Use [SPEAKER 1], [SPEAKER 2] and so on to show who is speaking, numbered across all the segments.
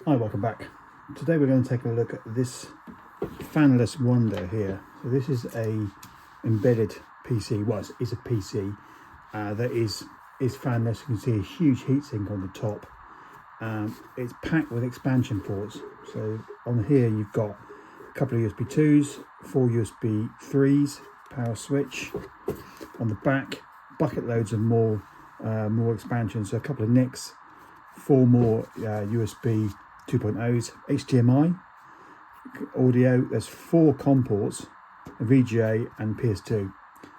[SPEAKER 1] Hi, welcome back. Today we're going to take a look at this fanless wonder here. So this is a embedded PC. Well, it's a PC that is fanless. You can see a huge heatsink on the top. It's packed with expansion ports. So on here you've got a couple of USB 2s, 4 USB 3s, power switch. On the back, bucket loads of more expansions. So a couple of NICs, 4 more USB 2.0s, HDMI, audio. There's 4 COM ports, a VGA and PS2.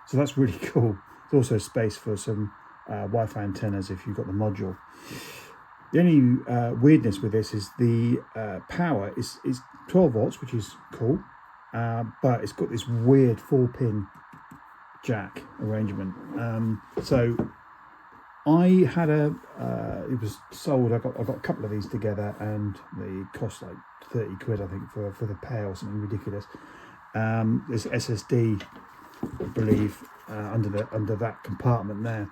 [SPEAKER 1] So that's really cool. There's also space for some Wi-Fi antennas if you've got the module. The only weirdness with this is the power is 12 volts, which is cool, but it's got this weird 4-pin jack arrangement. So I had it was sold. I got a couple of these together, and they cost like 30 quid, I think, for the pair or something ridiculous. There's SSD, I believe, under that compartment there.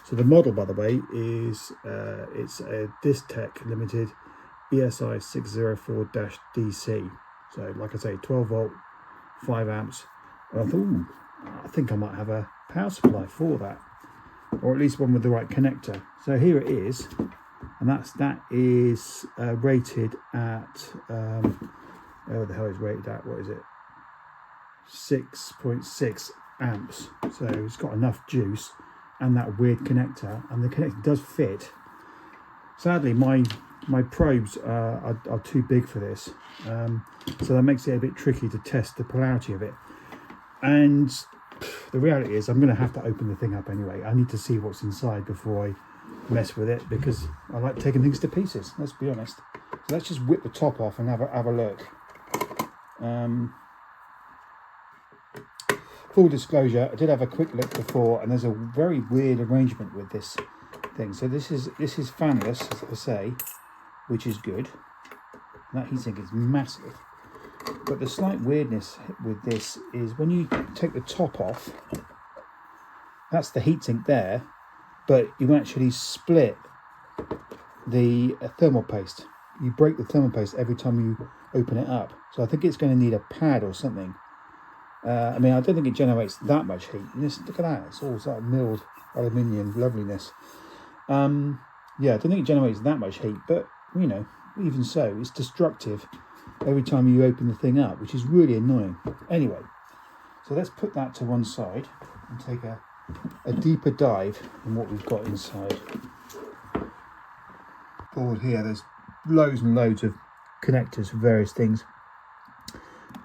[SPEAKER 1] So the model, by the way, is it's a Distec Ltd ESI604-DC. So, like I say, 12 volt, 5 amps. And I thought, I think I might have a power supply for that, or at least one with the right connector. So here it is, and that is rated at what the hell is rated at? What is it? 6.6 amps. So it's got enough juice, and that weird connector, and the connector does fit. Sadly, my probes are too big for this, so that makes it a bit tricky to test the polarity of it. And the reality is I'm going to have to open the thing up anyway. I need to see what's inside before I mess with it, because I like taking things to pieces, let's be honest. So let's just whip the top off and have a look. Full disclosure, I did have a quick look before, and there's a very weird arrangement with this thing. So this is fanless, as I say, which is good. That heatsink is massive. But the slight weirdness with this is when you take the top off, that's the heatsink there, but you actually split the thermal paste. You break the thermal paste every time you open it up. So I think it's going to need a pad or something. I mean, I don't think it generates that much heat. Just look at that; it's all sort of milled aluminium loveliness. Yeah, I don't think it generates that much heat, but you know, even so, it's destructive every time you open the thing up, which is really annoying. Anyway, so let's put that to one side and take a deeper dive in what we've got inside. Board here, there's loads and loads of connectors for various things.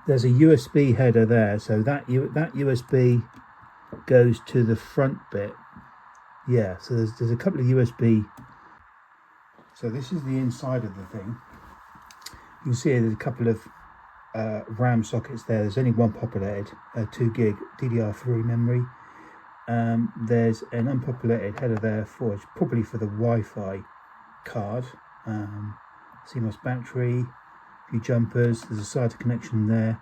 [SPEAKER 1] There's a USB header there, so that USB goes to the front bit. Yeah, so there's a couple of USB. So this is the inside of the thing. You can see there's a couple of RAM sockets there. There's only one populated 2 gig DDR3 memory. There's an unpopulated header there for probably for the Wi-Fi card. CMOS battery, a few jumpers. There's a SATA connection there.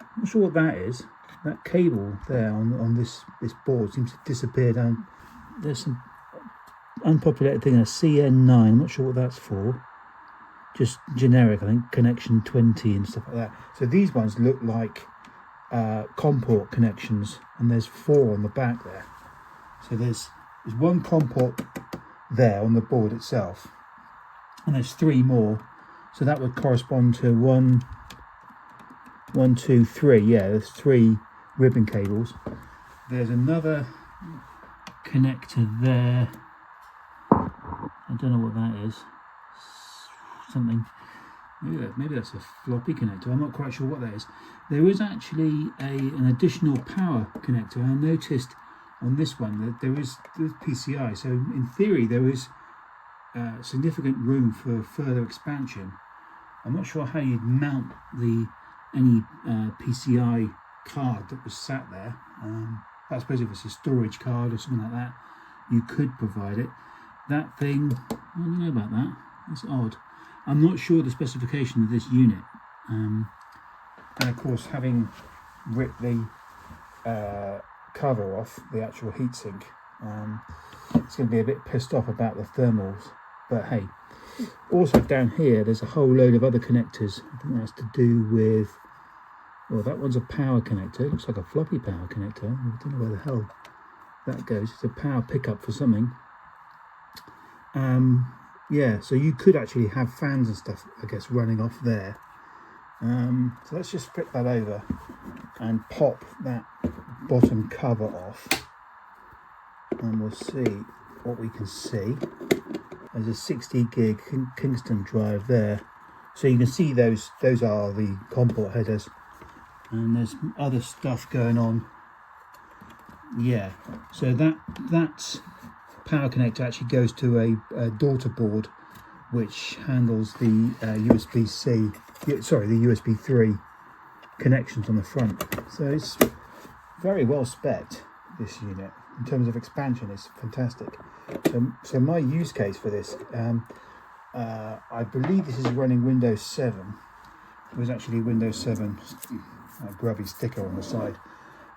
[SPEAKER 1] I'm not sure what that is. That cable there on this board seems to disappear down. There's some unpopulated thing, a CN9. I'm not sure what that's for. Just generic, I think, connection 20 and stuff like that. So these ones look like COM port connections, and there's 4 on the back there. So there's one COM port there on the board itself, and there's 3 more. So that would correspond to 1, 2, 3. Yeah, there's 3 ribbon cables. There's another connector there. I don't know what that is. Something, maybe that's a floppy connector. I'm not quite sure what that is. There is actually an additional power connector. I noticed on this one that there's PCI, so in theory there is significant room for further expansion. I'm not sure how you'd mount any PCI card that was sat there. I suppose if it's a storage card or something like that, you could provide it. That thing, I don't know about that. That's odd. I'm not sure the specification of this unit, and of course, having ripped the cover off the actual heatsink, it's going to be a bit pissed off about the thermals, but hey, Also down here there's a whole load of other connectors. I think that's to do with, well, that one's a power connector. It looks like a floppy power connector. I don't know where the hell that goes. It's a power pickup for something. Yeah, so you could actually have fans and stuff, I guess, running off there. So let's just flip that over and pop that bottom cover off, and we'll see what we can see. There's a 60 gig Kingston drive there, so you can see those are the COM port headers, and there's other stuff going on. Yeah, so that power connector actually goes to a daughter board which handles the USB-C, sorry, the USB 3 connections on the front. So it's very well spec'd, this unit. In terms of expansion, it's fantastic. So my use case for this, I believe this is running Windows 7. It was actually Windows 7, a grubby sticker on the side.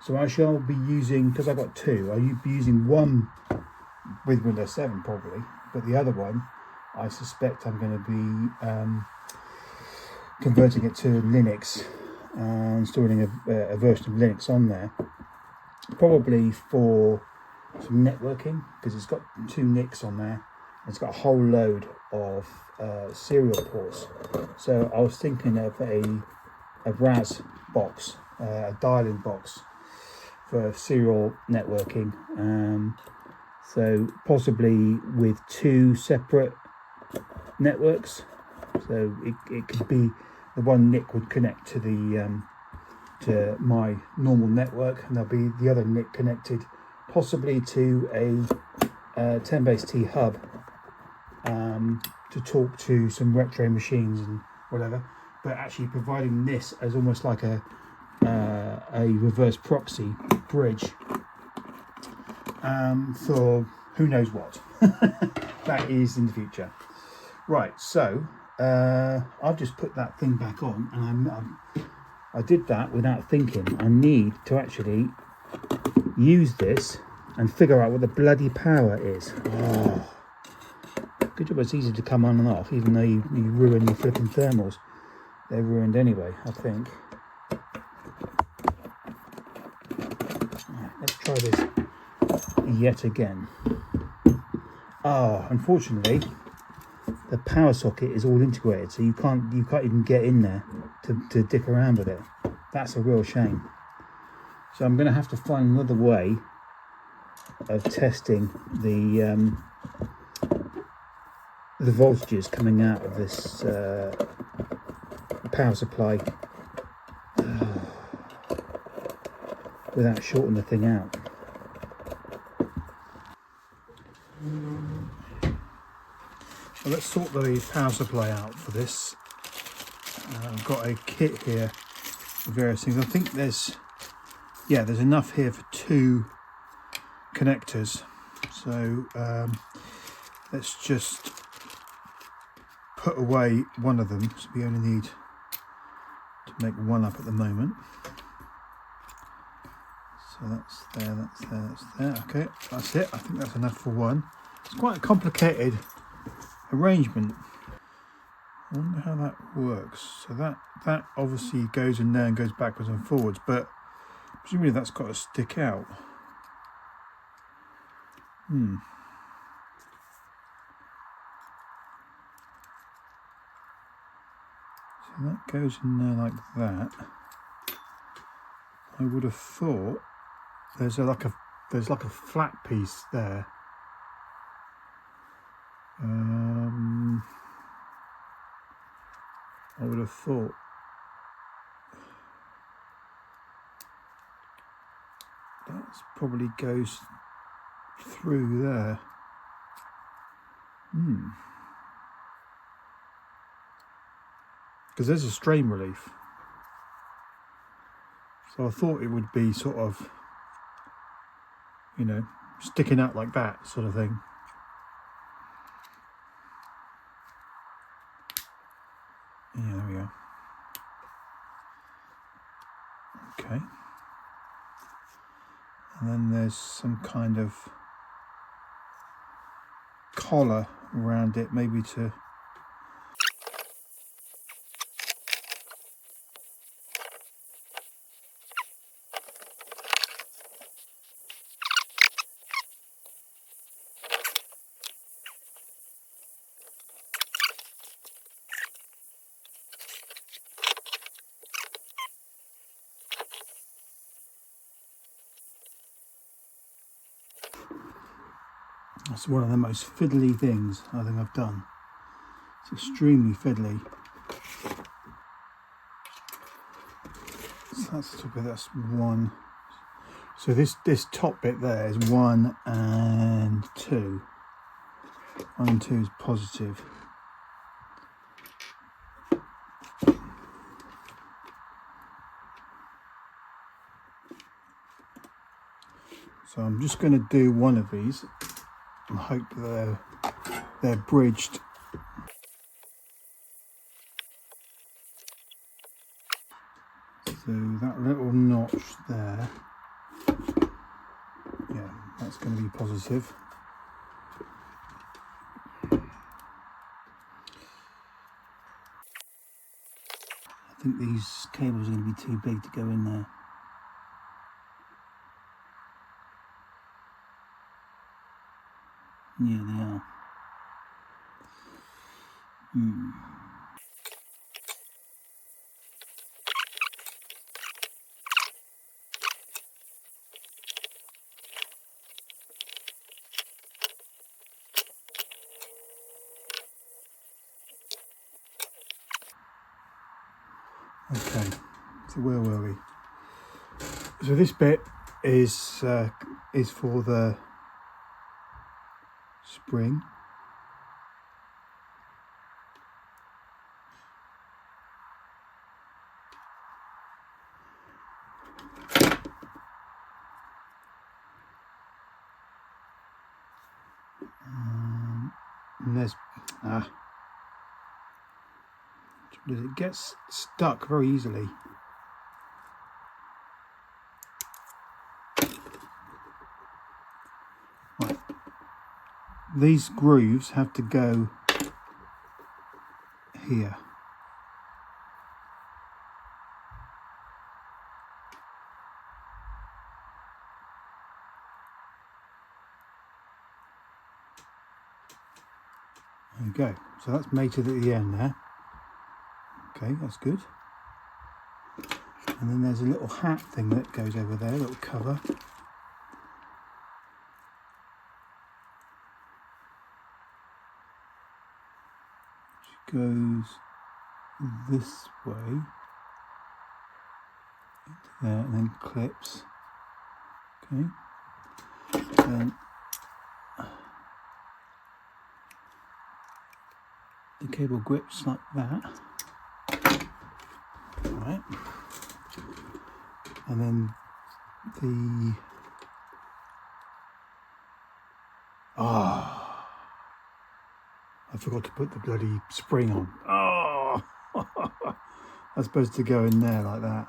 [SPEAKER 1] So I shall be using, because I've got two, I'll be using one with Windows 7 probably, but the other one, I suspect I'm going to be converting it to Linux, installing a version of Linux on there, probably for some networking, because it's got 2 NICs on there. It's got a whole load of serial ports. So I was thinking of a RAS box, a dial-in box for serial networking. So possibly with 2 separate networks. So it could be the one NIC would connect to the to my normal network, and there'll be the other NIC connected possibly to a 10BASE-T hub to talk to some retro machines and whatever, but actually providing this as almost like a reverse proxy bridge for who knows what. That is in the future. Right, so I've just put that thing back on, and I did that without thinking. I need to actually use this and figure out what the bloody power is. Oh, good job it's easy to come on and off, even though you ruin your flipping thermals. They're ruined anyway, I think. Right, let's try this yet again. Unfortunately the power socket is all integrated, so you can't even get in there to dick around with it. That's a real shame. So I'm going to have to find another way of testing the voltages coming out of this power supply without shorting the thing out. Well, let's sort the power supply out for this. I've got a kit here with various things. I think there's enough here for 2 connectors. So let's just put away one of them. So we only need to make one up at the moment. So that's there, that's there, that's there. Okay, that's it. I think that's enough for one. It's quite a complicated arrangement. I wonder how that works. So that obviously goes in there and goes backwards and forwards, but presumably that's got to stick out. So that goes in there like that. I would have thought there's like a flat piece there. I would have thought that probably goes through there. Because there's a strain relief. So I thought it would be sort of, sticking out like that sort of thing. Yeah, there we go. Okay. And then there's some kind of collar around it, maybe to That's one of the most fiddly things I think I've done. It's extremely fiddly. So that's one. So this top bit there is 1 and 2. 1 and 2 is positive. So I'm just going to do one of these and hope they're bridged. So that little notch there, yeah, that's going to be positive. I think these cables are going to be too big to go in there. Yeah, they are. Okay, so where were we? So this bit is for the spring. And there's it gets stuck very easily. Right. These grooves have to go here. There you go. So that's mated at the end there. Okay, that's good. And then there's a little hat thing that goes over there, a little cover. Which goes this way into there and then clips. Okay. Then the cable grips like that. Right. And then I forgot to put the bloody spring on. Oh, that's supposed to go in there like that.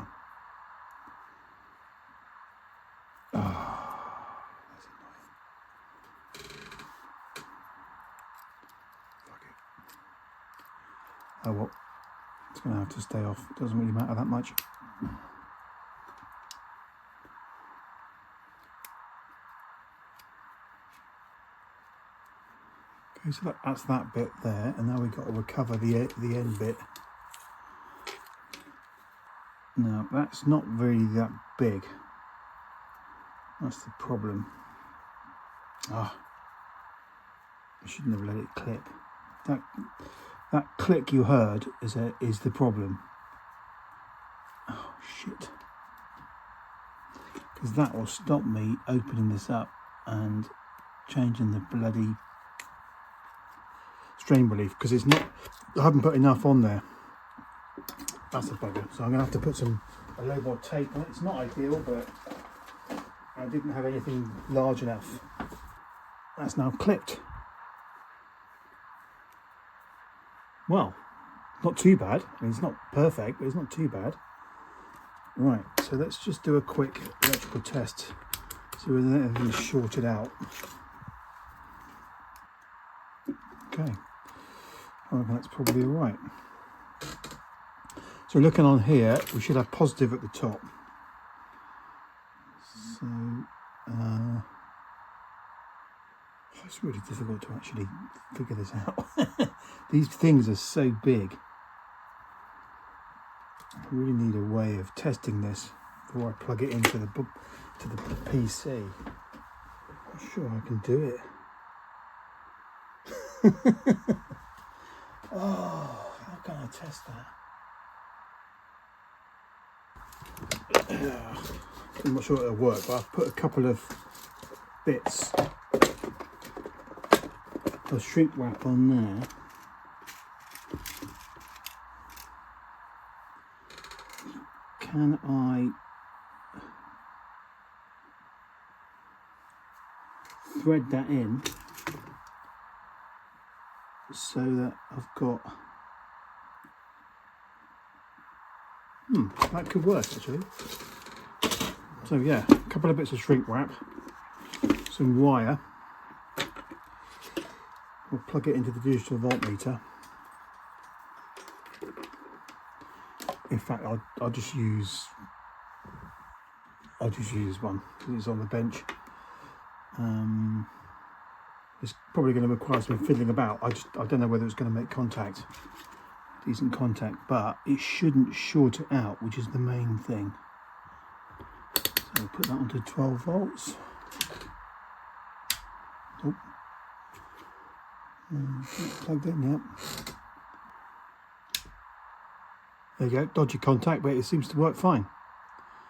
[SPEAKER 1] Oh, that's annoying. Fuck it. Oh well, it's going to have to stay off. It doesn't really matter that much. Okay, so that's that bit there, and now we've got to recover the end bit. Now that's not really that big. That's the problem. I shouldn't have let it clip. That click you heard is the problem. Oh shit! Because that will stop me opening this up and changing the bloody strain relief, because it's not. I haven't put enough on there. That's a bugger. So I'm going to have to put a low board tape on it. It's not ideal, but I didn't have anything large enough. That's now clipped. Well, not too bad. I mean, it's not perfect, but it's not too bad. Right, so let's just do a quick electrical test. See whether anything's shorted out. Okay, I reckon that's probably all right. So looking on here, we should have positive at the top. So it's really difficult to actually figure this out. These things are so big. I really need a way of testing this before I plug it into the PC. I'm not sure I can do it. Oh, how can I test that? I'm not sure it'll work, but I've put a couple of bits of shrink wrap on there. Can I thread that in so that I've got... that could work actually. So yeah, a couple of bits of shrink wrap, some wire. We'll plug it into the digital voltmeter. In fact, I'll just use one because it's on the bench. It's probably going to require some fiddling about. I don't know whether it's going to make contact, decent contact, but it shouldn't short it out, which is the main thing. So I'll put that onto 12 volts. Oh. Plugged in, yep. There you go, dodgy contact, but it seems to work fine.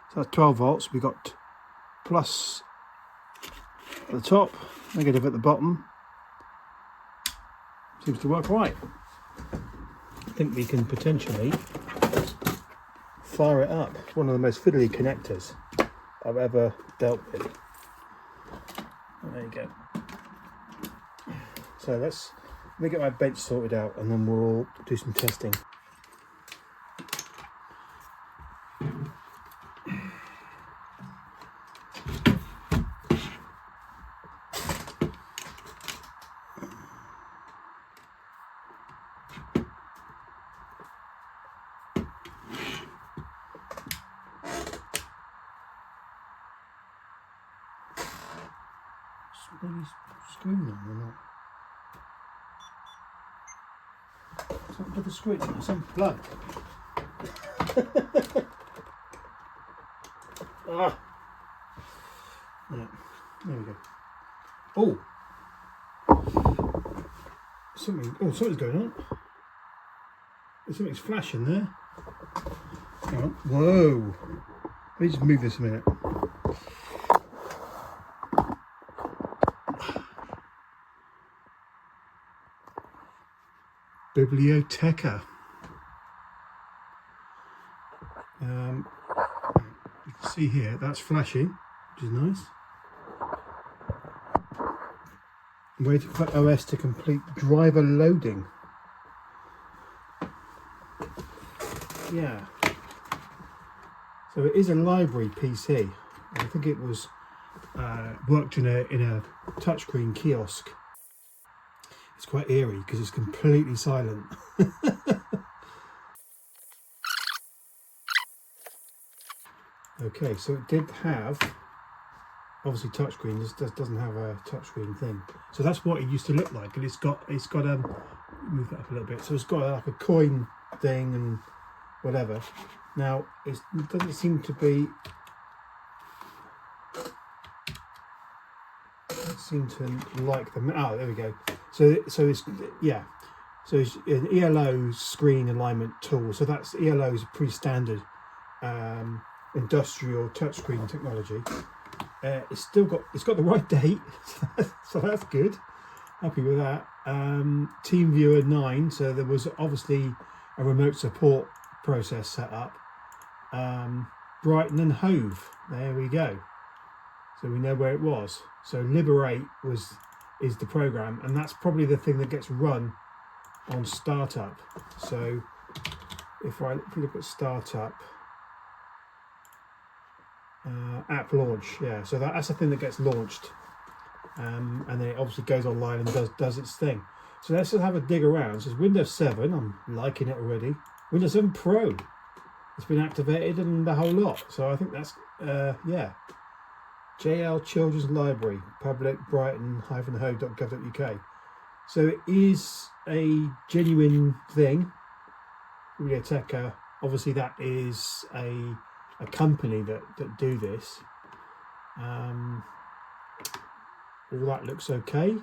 [SPEAKER 1] So that's 12 volts. We've got plus at the top, negative at the bottom. Seems to work right. I think we can potentially fire it up. It's one of the most fiddly connectors I've ever dealt with. There you go. So let me get my bench sorted out and then we'll do some testing. Screw on or not? It's not for the screw, it's unplugged. Ah! Yeah, there we go. Oh! Something's going on. Something's flashing there. Hang on. Whoa! Let me just move this a minute. Biblioteca. You can see here that's flashing, which is nice. I'm waiting for OS to complete driver loading. Yeah. So it is a library PC. I think it was worked in a touchscreen kiosk. It's quite eerie because it's completely silent. Okay, so it did have, obviously touchscreen. This doesn't have a touchscreen thing. So that's what it used to look like, and it's got move that up a little bit. So it's got like a coin thing and whatever. Now it doesn't seem to be. Seem to like them. Oh, there we go. So it's yeah. So it's an ELO screen alignment tool. So that's ELO is a pretty standard industrial touchscreen technology. It's got the right date, so that's good. Happy with that. TeamViewer 9. So there was obviously a remote support process set up. Brighton and Hove. There we go. So we know where it was. So Liberate is the program, and that's probably the thing that gets run on startup. So if we look at startup, app launch, yeah. So that's the thing that gets launched, and then it obviously goes online and does its thing. So let's just have a dig around. So it's Windows 7. I'm liking it already. Windows 7 Pro. It's been activated and the whole lot. So I think that's yeah. JL Children's Library, public, brighton-hove.gov.uk. So it is a genuine thing. Biblioteca, obviously that is a company that do this. All that looks okay.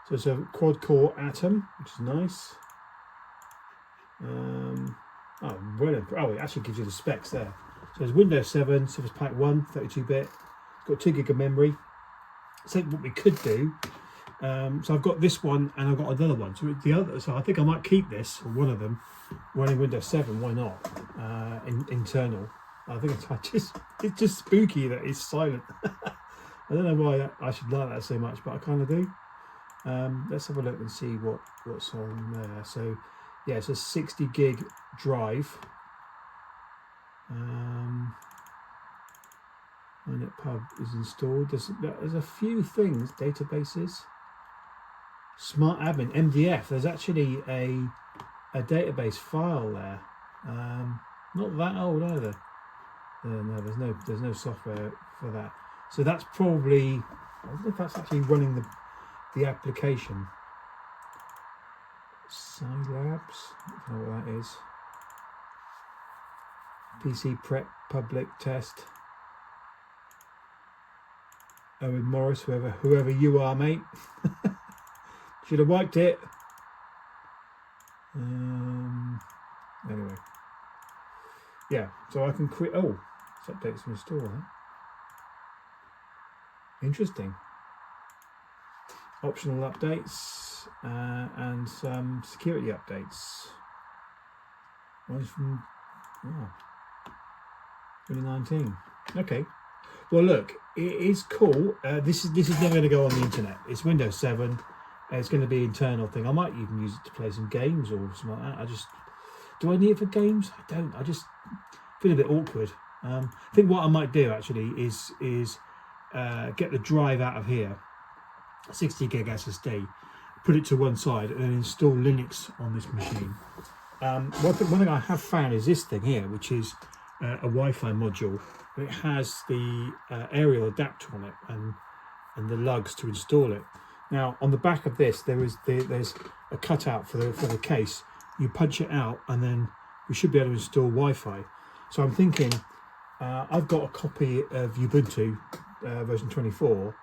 [SPEAKER 1] So it's a quad core Atom, which is nice. It actually gives you the specs there. So it's Windows 7, Surface Pack 1, 32-bit. Got 2 gig of memory. So what we could do, so I've got this one and I've got another one. So I think I might keep this, or one of them, running Windows 7. Why not? Internal. I think it's just spooky that it's silent. I don't know why I should like that so much, but I kind of do. Let's have a look and see what's on there. So yeah, it's a 60 gig drive. Pub is installed. There's a few things, databases, smart admin, MDF. There's actually a database file there. Not that old either. No, there's no software for that. So that's probably, I don't know if that's actually running the application. Scilabs, I don't know what that is. PC prep public test. Owen Morris, whoever you are, mate. Should have wiped it. Anyway, yeah. So I can create. Oh, let's update some installer. Interesting. Optional updates and some security updates. One's from 2019. Okay. Well, look, it is cool. This is never going to go on the internet. It's Windows 7. It's going to be an internal thing. I might even use it to play some games or something like that. Do I need it for games? I don't. I just feel a bit awkward. I think what I might do actually is get the drive out of here, 60 gig SSD, put it to one side, and then install Linux on this machine. One thing I have found is this thing here, which is a Wi-Fi module. It has the aerial adapter on it and the lugs to install it. Now on the back of this there's a cutout for the case. You punch it out and then we should be able to install Wi-Fi. So I'm thinking I've got a copy of Ubuntu version 24.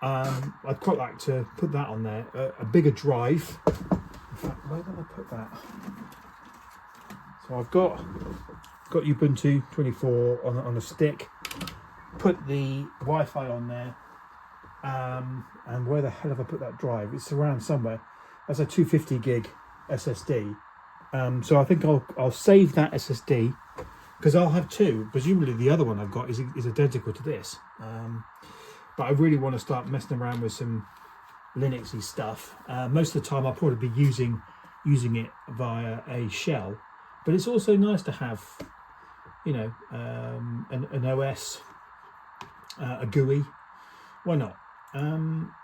[SPEAKER 1] I'd quite like to put that on there, a bigger drive. In fact, where did I put that? So I've got Ubuntu 24 on a stick, put the Wi-Fi on there, and where the hell have I put that drive? It's around somewhere. That's a 250 gig SSD. So I think I'll save that SSD because I'll have two. Presumably the other one I've got is identical to this. But I really want to start messing around with some Linuxy stuff. Most of the time I'll probably be using it via a shell, but it's also nice to have, you know, an OS, a GUI. Why not?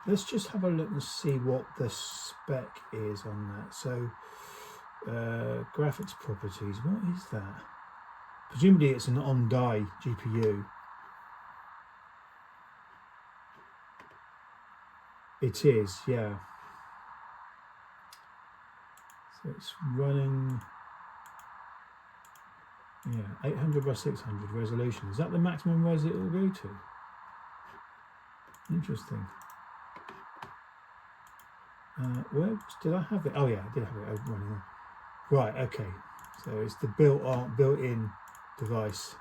[SPEAKER 1] Let's just have a look and see what the spec is on that. So graphics properties, what is that? Presumably it's an on-die GPU. It is, yeah. So it's running, yeah, 800 by 600 resolution. Is that the maximum res it will go to? Interesting. Where did I have it? Oh yeah, I did have it running there. Right, okay. So it's the built-in device.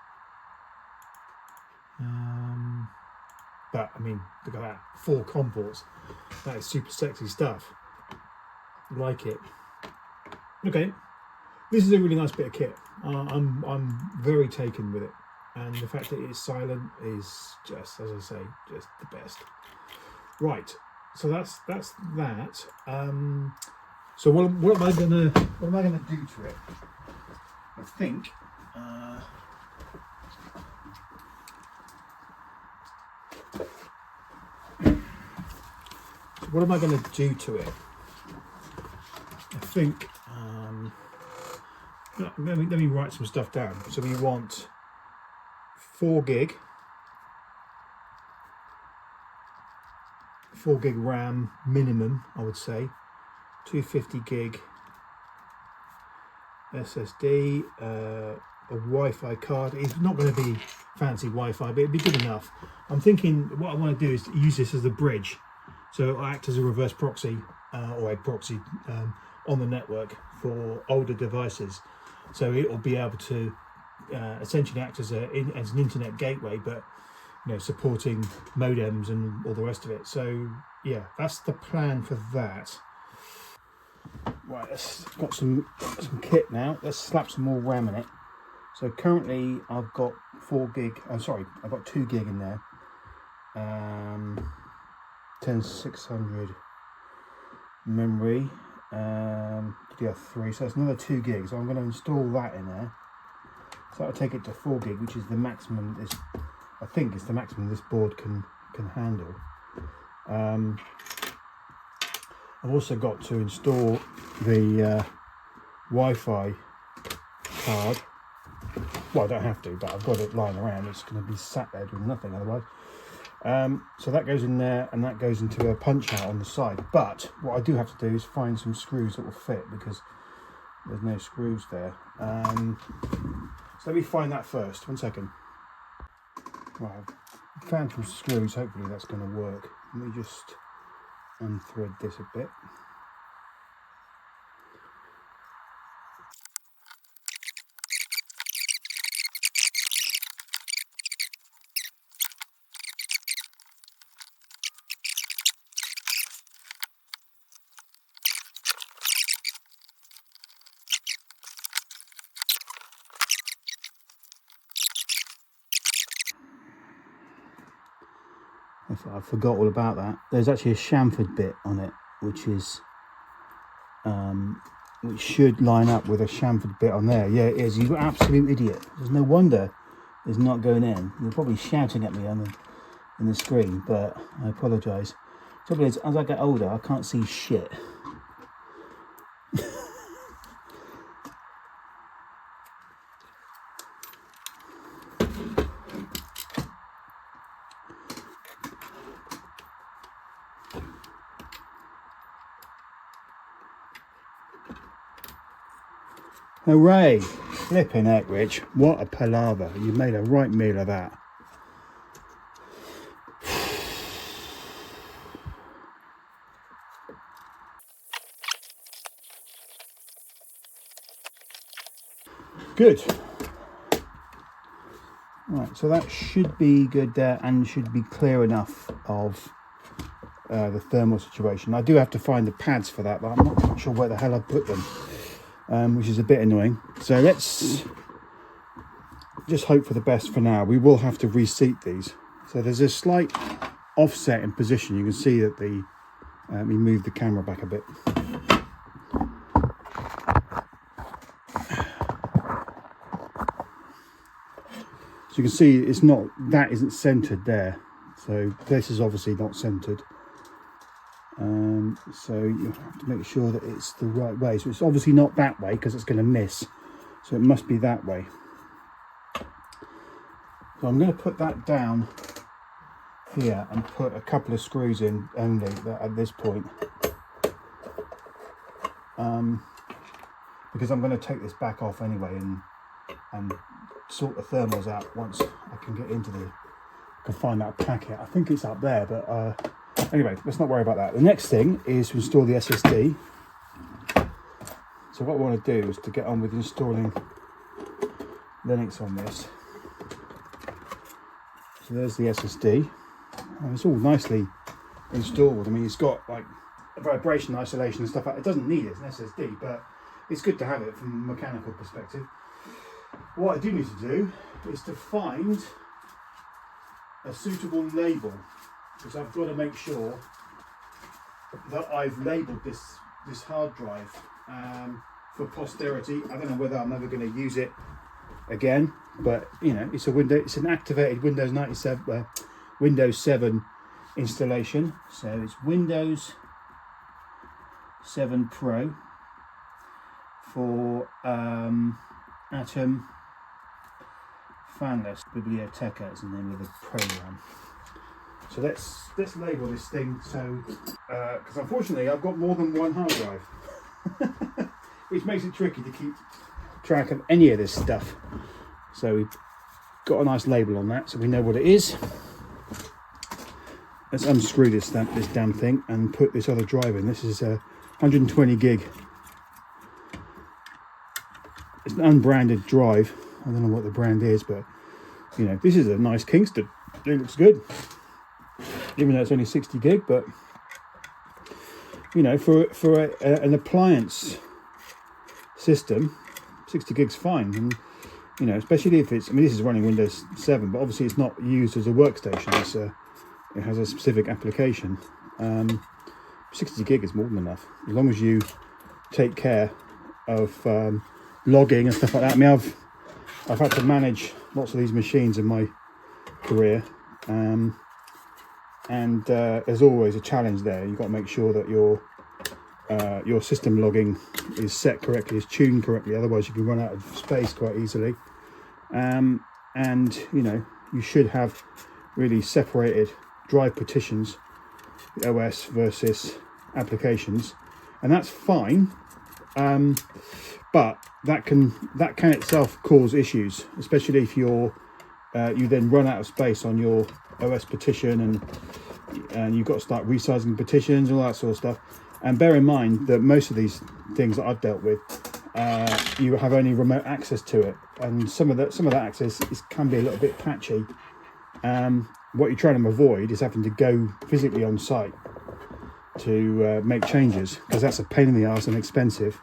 [SPEAKER 1] But I mean, look at that, 4 COM ports. That is super sexy stuff. Like it. Okay, this is a really nice bit of kit. I'm very taken with it, and the fact that it is silent is just, as I say, just the best. Right, so that's that. So what am I gonna do to it? I think. What am I going to do to it? I think, let me write some stuff down. So we want 4 gig RAM minimum, I would say, 250 gig SSD, a Wi-Fi card. It's not going to be fancy Wi-Fi, but it'd be good enough. I'm thinking what I want to do is use this as a bridge. So I act as a reverse proxy or a proxy on the network for older devices. So it will be able to essentially act as an internet gateway, but supporting modems and all the rest of it. So yeah, that's the plan for that. Right, let's got some kit now. Let's slap some more RAM in it. So currently I've got 4 gig. I've got 2 gig in there. 10600 memory. DDR3. So it's another 2 gigs. So I'm going to install that in there. So I'll take it to 4 gig, which is the maximum. I think it's the maximum this board can handle. I've also got to install the Wi-Fi card. Well, I don't have to, but I've got it lying around. It's going to be sat there doing nothing otherwise. So that goes in there, and that goes into a punch out on the side. But what I do have to do is find some screws that will fit, because there's no screws there. So let me find that first. 1 second. Right, I've found some screws. Hopefully that's going to work. Let me just unthread this a bit. I forgot all about that. There's actually a chamfered bit on it, which is which should line up with a chamfered bit on there. Yeah, it is. You absolute idiot. There's no wonder it's not going in. You're probably shouting at me on the screen, but I apologise. The trouble is, as I get older, I can't see shit. Hooray! Flipping heck, Rich. What a palaver. You made a right meal of that. Good. Right, so that should be good there, and should be clear enough of the thermal situation. I do have to find the pads for that, but I'm not sure where the hell I put them. Which is a bit annoying. So let's just hope for the best for now. We will have to reseat these. So there's a slight offset in position. You can see that let me move the camera back a bit. So you can see that isn't centered there. So this is obviously not centered. So you have to make sure that it's the right way. So it's obviously not that way, because it's going to miss. So it must be that way. So I'm going to put that down here and put a couple of screws in only at this point. Because I'm going to take this back off anyway and sort the thermals out once I can get into I can find that packet. I think it's up there, but anyway, let's not worry about that. The next thing is to install the SSD. So what I want to do is to get on with installing Linux on this. So there's the SSD. And it's all nicely installed. I mean, it's got like vibration isolation and stuff like that. It doesn't need it as an SSD, but it's good to have it from a mechanical perspective. What I do need to do is to find a suitable label, because I've got to make sure that I've labelled this hard drive for posterity. I don't know whether I'm ever going to use it again, but it's it's an activated Windows 7 installation. So it's Windows 7 Pro for Atom Fanless Biblioteca is the name of the program. So let's label this thing. So because unfortunately I've got more than one hard drive, which makes it tricky to keep track of any of this stuff. So we've got a nice label on that, so we know what it is. let's unscrew this damn thing and put this other drive in. This is a 120 gig. It's an unbranded drive. I don't know what the brand is, but you know, this is a nice Kingston. It looks good, even though it's only 60 gig. But you know, for an appliance system, 60 gig's fine. And you know, especially if it's, I mean, this is running Windows 7, but obviously it's not used as a workstation. It has a specific application. 60 gig is more than enough, as long as you take care of logging and stuff like that. I mean, I've had to manage lots of these machines in my career, and there's always a challenge there. You've got to make sure that your system logging is set correctly, is tuned correctly, otherwise you can run out of space quite easily. And you know, you should have really separated drive partitions, the OS versus applications, and that's fine. But that can itself cause issues, especially if you then run out of space on your OS partition, and you've got to start resizing partitions and all that sort of stuff. And bear in mind that most of these things that I've dealt with, you have only remote access to it, and some of that access can be a little bit patchy. What you're trying to avoid is having to go physically on site to make changes, because that's a pain in the arse and expensive.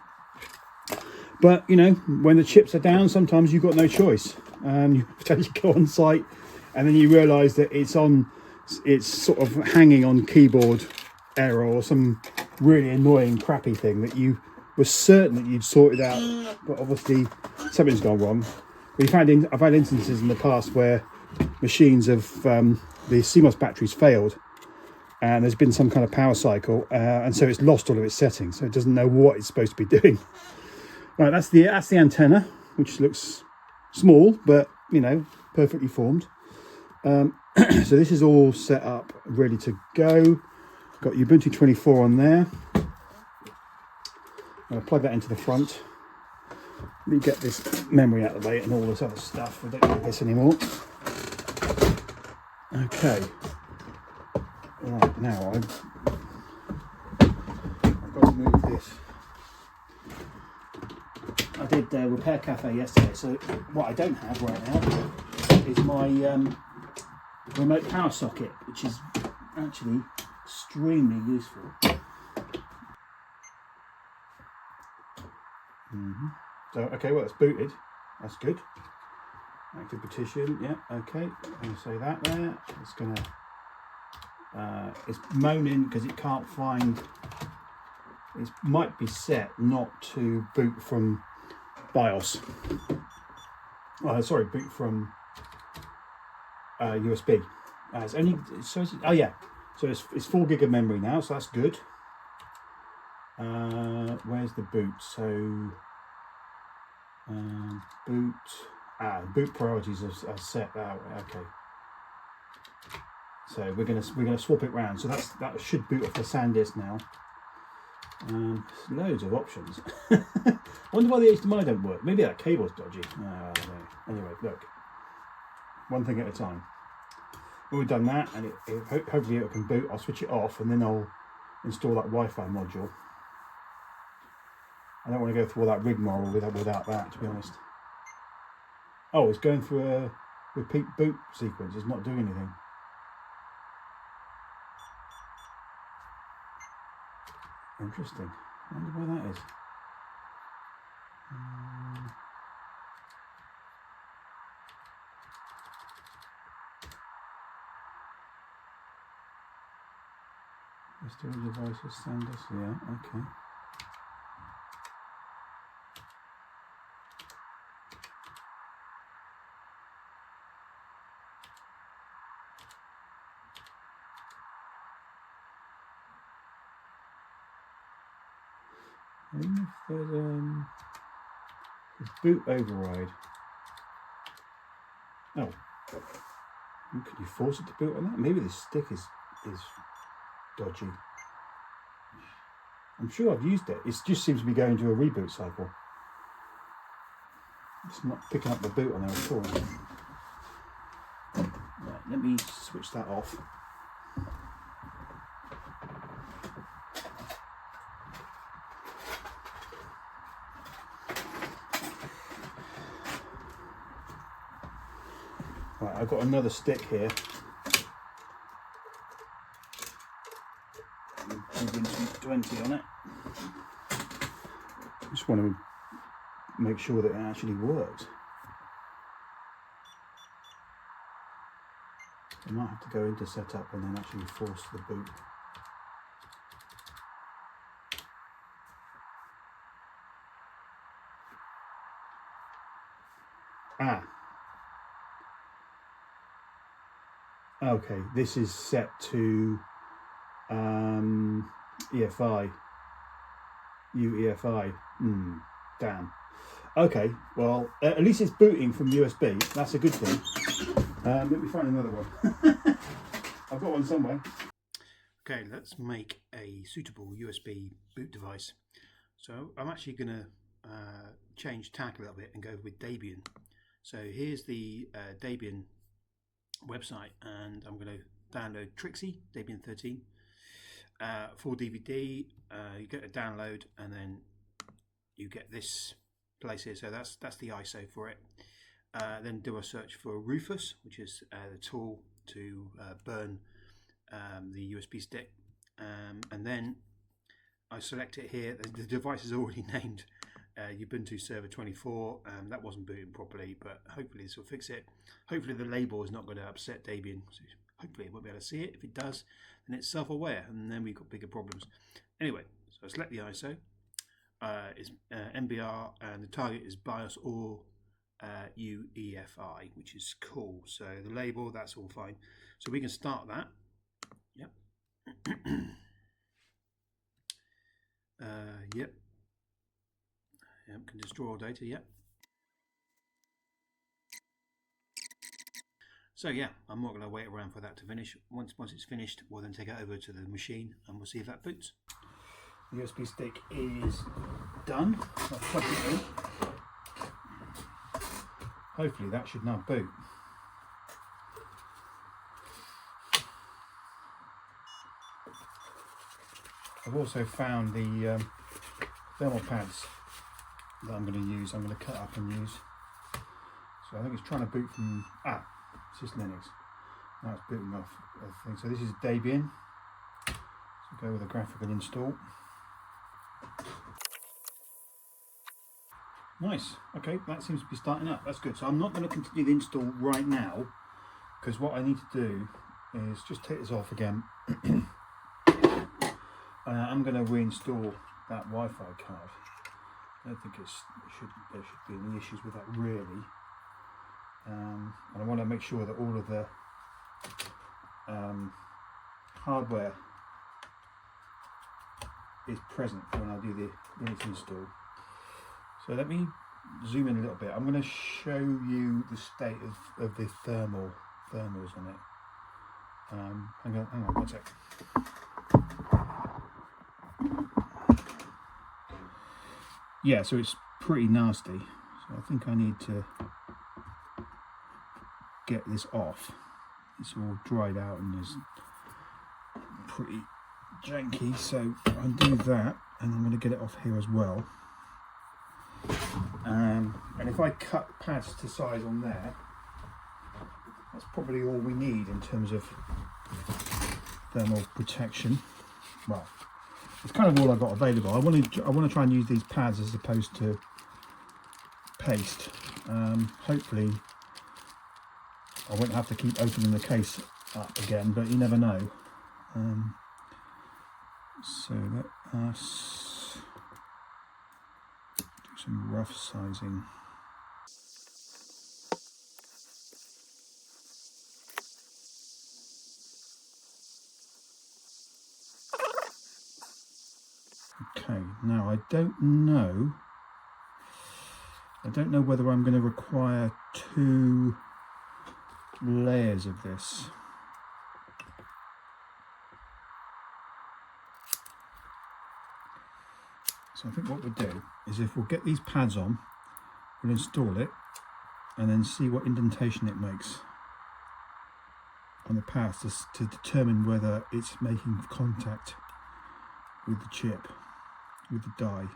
[SPEAKER 1] But you know, when the chips are down, sometimes you've got no choice. You have to go on site, and then you realise that it's sort of hanging on keyboard error or some really annoying crappy thing that you were certain that you'd sorted out, but obviously something's gone wrong. I've had instances in the past where machines of the CMOS batteries failed, and there's been some kind of power cycle, and so it's lost all of its settings, so it doesn't know what it's supposed to be doing. Right, that's the antenna, which looks small, but you know, perfectly formed. So this is all set up, ready to go. Got Ubuntu 24 on there. I'm going to plug that into the front. Let me get this memory out of the way and all this other stuff. We don't need this anymore. Okay. Right, now I've got to move this. I did Repair Cafe yesterday, so what I don't have right now is my remote power socket, which is actually extremely useful. So, okay, well, it's booted. That's good. Active partition, yeah, okay. I'm going to say that there. It's going to... it's moaning because it can't find... It might be set not to boot from BIOS. Sorry, boot from USB. It's only... oh, yeah. So it's 4 gig of memory now, so that's good. Where's the boot? So boot priorities are set out. Okay. So we're gonna swap it round. So that should boot off the SanDisk now. Loads of options. I wonder why the HDMI don't work. Maybe that cable's dodgy. I don't know. Anyway, look. One thing at a time. When we've done that, and hopefully it can boot, I'll switch it off, and then I'll install that Wi-Fi module. I don't want to go through all that rigmarole without that, to be honest. Oh, it's going through a repeat boot sequence. It's not doing anything. Interesting. I wonder why that is. Restore devices, SanDisk, yeah, okay. I wonder if there's boot override. Oh, can you force it to boot on that? Maybe the stick is dodgy. I'm sure I've used it. It just seems to be going to a reboot cycle. It's not picking up the boot on there at all. Right, let me switch that off. Right, I've got another stick here. Plug in some 20 on it. Just want to make sure that it actually works. I might have to go into setup and then actually force the boot. Okay, this is set to EFI, UEFI. Damn. Okay, well, at least it's booting from USB. That's a good thing. Let me find another one. I've got one somewhere. Okay, let's make a suitable USB boot device. So I'm actually going to change tack a little bit and go with Debian. So here's the Debian website, and I'm going to download Trixie, Debian 13 for DVD. You get a download, and then you get this place here. So that's the ISO for it. Then do a search for Rufus, which is the tool to burn the USB stick, and then I select it here. The device is already named Ubuntu Server 24. That wasn't booting properly, but hopefully this will fix it. Hopefully the label is not going to upset Debian. So hopefully it won't be able to see it. If it does, then it's self-aware, and then we've got bigger problems. Anyway, so I select the ISO. It's MBR, and the target is BIOS or UEFI, which is cool. So the label, that's all fine. So we can start that. Yep. Yep. Can destroy all data. Yep. So yeah, I'm not going to wait around for that to finish. Once it's finished, we'll then take it over to the machine and we'll see if that boots. The USB stick is done. I've plugged it in. Hopefully that should now boot. I've also found the thermal pads that I'm going to use. I'm going to cut up and use. So I think it's trying to boot from Linux. Now it's booting off everything. So this is Debian. So go with a graphical install. Nice. Okay, that seems to be starting up. That's good. So I'm not going to continue the install right now, because what I need to do is just take this off again. I'm going to reinstall that Wi-Fi card. I don't think there should be any issues with that really. And I want to make sure that all of the hardware is present when I do the Linux install. So let me zoom in a little bit. I'm going to show you the state of the thermals on it. Hang on 1 sec. Yeah, so it's pretty nasty. So I think I need to get this off. It's all dried out and is pretty janky. So undo that, and I'm going to get it off here as well. And if I cut pads to size on there, that's probably all we need in terms of thermal protection. Well, it's kind of all I've got available. I want to try and use these pads as opposed to paste. Hopefully I won't have to keep opening the case up again, but you never know. So let us do some rough sizing. Okay, now I don't know whether I'm going to require 2 layers of this. So I think what we'll do is, if we'll get these pads on, we'll install it and then see what indentation it makes on the pads to determine whether it's making contact with the chip, with the die.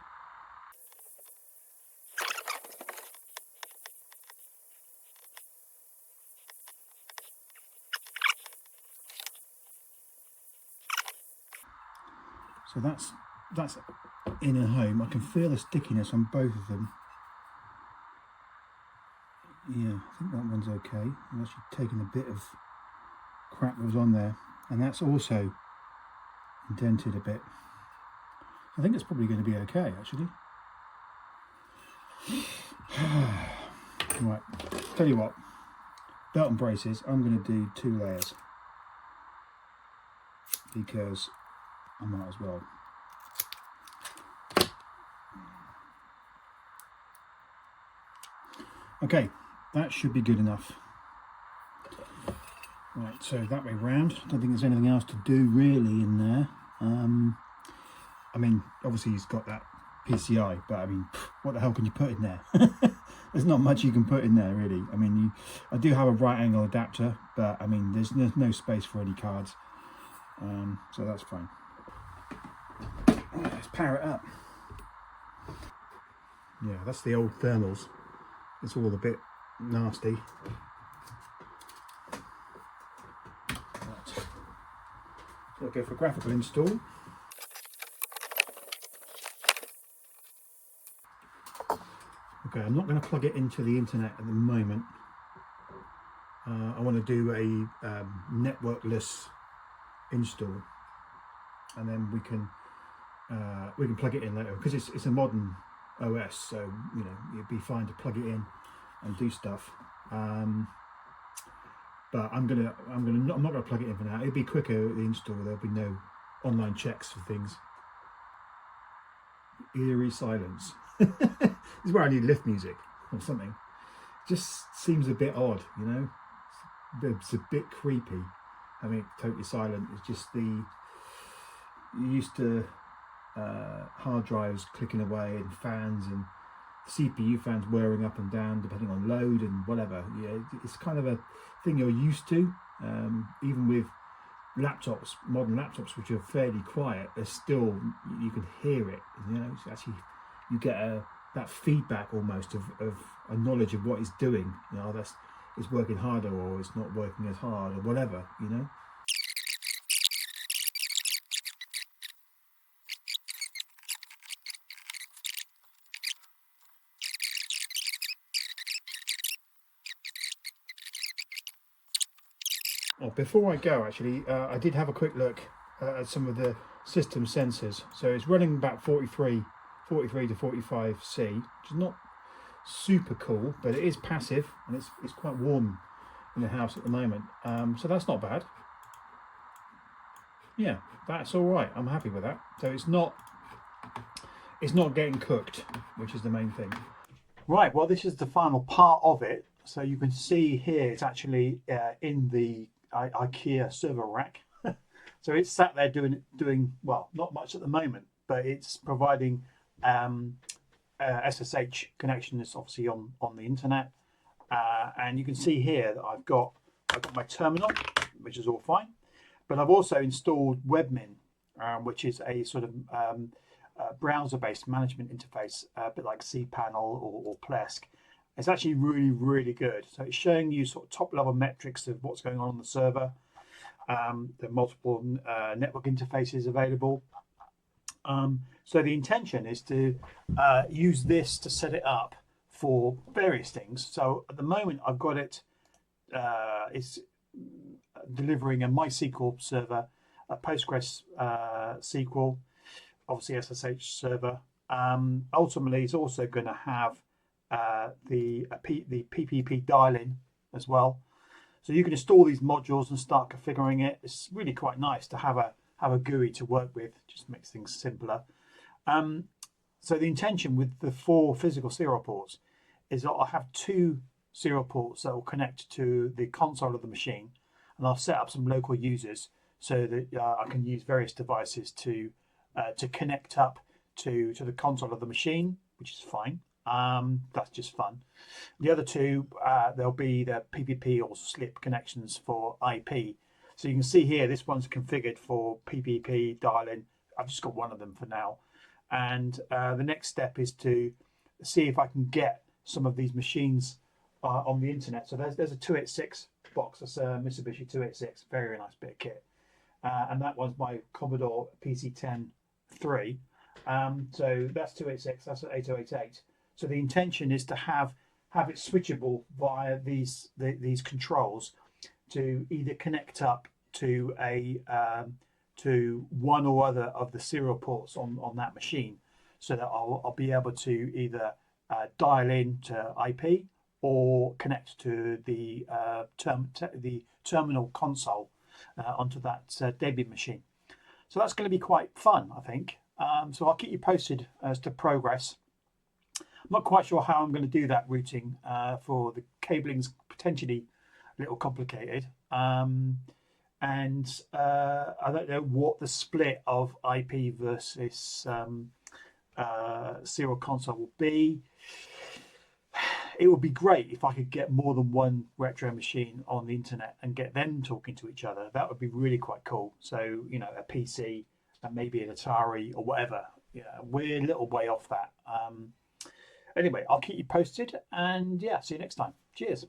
[SPEAKER 1] So that's in and home. I can feel the stickiness on both of them. Yeah, I think that one's okay. I'm actually taking a bit of crap that was on there, and that's also indented a bit. I think it's probably going to be okay, actually. Right, tell you what, belt and braces, I'm going to do 2 layers because I might as well. Okay, that should be good enough. Right, so that way round. I don't think there's anything else to do really in there. I mean, obviously he's got that PCI, but I mean, what the hell can you put in there? There's not much you can put in there really. I mean, I do have a right angle adapter, but I mean, there's no space for any cards, so that's fine. Let's power it up. Yeah, that's the old thermals. It's all a bit nasty. Right. So I'll go for graphical install. Okay, I'm not going to plug it into the internet at the moment. I want to do a networkless install, and then we can plug it in later because it's a modern OS, so you know it'd be fine to plug it in and do stuff. But I'm not going to plug it in for now. It'd be quicker the install. There'll be no online checks for things. Eerie silence. This is where I need lift music or something. Just seems a bit odd, you know. It's a bit creepy having it totally silent. It's just you're used to hard drives clicking away and fans and CPU fans whirring up and down depending on load and whatever. Yeah, it's kind of a thing you're used to. Even with laptops, modern laptops, which are fairly quiet, there's still, you can hear it. You know, it's actually, you get that feedback almost of a knowledge of what it's doing. You know, it's working harder or it's not working as hard or whatever. You know. Oh, before I go, actually, I did have a quick look at some of the system sensors. So it's running about 43 to 45C, which is not super cool, but it is passive and it's quite warm in the house at the moment. So that's not bad. Yeah, that's all right. I'm happy with that. So it's not getting cooked, which is the main thing. Right, well, this is the final part of it. So you can see here it's actually in the IKEA server rack. So it's sat there doing well, not much at the moment, but it's providing SSH connection. It's obviously on the internet, and you can see here that I've got my terminal, which is all fine, but I've also installed Webmin, which is a sort of browser-based management interface, a bit like cPanel or Plesk. It's actually really good. So it's showing you sort of top-level metrics of what's going on the server. There are multiple network interfaces available. So the intention is to use this to set it up for various things. So at the moment, I've got it. It's delivering a MySQL server, a Postgres SQL, obviously SSH server. Ultimately, it's also going to have the PPP dial-in as well. So you can install these modules and start configuring it. It's really quite nice to have a GUI to work with. Just makes things simpler. So the intention with the 4 physical serial ports is that I'll have 2 serial ports that will connect to the console of the machine, and I'll set up some local users so that I can use various devices to connect up to the console of the machine, which is fine. That's just fun. The other 2, there'll be the PPP or SLIP connections for IP. So you can see here, this one's configured for PPP dial-in. I've just got one of them for now. And the next step is to see if I can get some of these machines on the internet. So there's a 286 box. That's a Mitsubishi 286, very nice bit of kit. And that one's my Commodore PC-10 3. So that's 286, that's 8088. So the intention is to have it switchable via these controls to either connect up to to one or other of the serial ports on that machine, so that I'll be able to either dial in to IP or connect to the terminal console onto that Debian machine. So that's going to be quite fun, I think. So I'll keep you posted as to progress. I'm not quite sure how I'm going to do that routing, for the cabling's potentially a little complicated. And I don't know what the split of IP versus serial console will be. It would be great if I could get more than one retro machine on the internet and get them talking to each other. That would be really quite cool. So, you know, a PC and maybe an Atari or whatever. Yeah, we're a little way off that. Anyway, I'll keep you posted, and yeah, see you next time. Cheers.